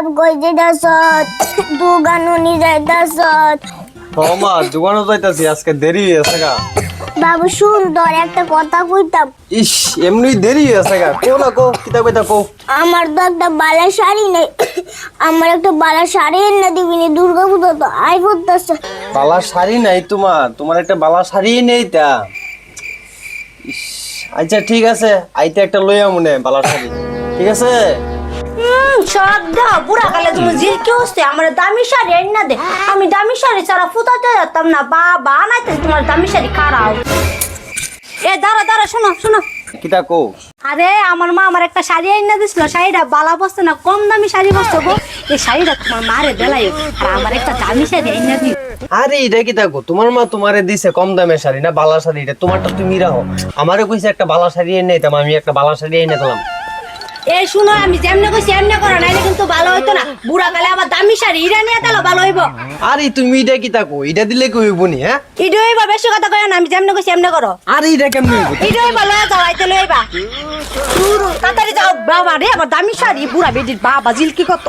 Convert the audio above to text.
বাপ কই যেতাছত দোকানও নি যাইতাছত মা দোকানে যাইতাছি আজকে দেরি হয়েছে গা। বাবু শুন তোর একটা কথা কইতাম ইস এমনি দেরি হয়েছে গা, কো না কো কিতা কইতা কো। আমার তো একটা বালা শাড়ি নেই আমার একটা বালা শাড়ি এনে দিবি নি দুর্গা পুজো তো আই পড়তেছে বালা শাড়ি নাই তোমার একটা বালা শাড়ি নেই তা। ইস, আচ্ছা ঠিক আছে আইতে একটা লইয়া মনে বালা শাড়ি, ঠিক আছে। শ্রদ্ধা বুড়া কালে তুমি যে কি হচ্ছে আমার দামি শাড়ি এনে দে, আমি দামি শাড়ি ছাড়া ফুটাতে যেতাম না। বাবা আনাইতে তোমার দামি শাড়ি খারাপ। এ দাঁড়া দাঁড়া, শোনো শোনো, কিতা কো। আরে আমার মা আমার একটা শাড়ি এনে দিছিল, শাড়িটা বালা বসছে না, কম দামি শাড়ি বসছে গো। এই শাড়িটা তোমার মারে বেলাই আর আমার একটা দামি শাড়ি এনে দিও। আরে এটা কিতা কো, তোমার মা তোমারে দিছে কম দামের শাড়ি না বালা শাড়ি, এটা তোমারটা তুমি রাখো। আমারে কইছে একটা বালা শাড়ি এনে দিতাম, আমি একটা বালা শাড়ি এনে দিলাম। এই শুনো, আমি যেমনে কইছি এমনে করো, নাইলে কিন্তু ভালো হইতো না। বুড়া কালে আমার দামি শাড়ি ইরা নিয়ে দিলো, ভালো হইব। আরে তুমি এটা কিতা কো, এটা দিলে কি হইব নি? হ্যাঁ ইডো হইবা, বেশি কথা কয় না, আমি যেমনে কইছি এমনে করো। আরে এটা কেমনে হইব? ইডো হইবা, লয়া যাও, আইতে লইবা। তাড়াতাড়ি যাও বাবা রে, আমার দামি শাড়ি বুড়া বেডির বাবা জিলকি কত।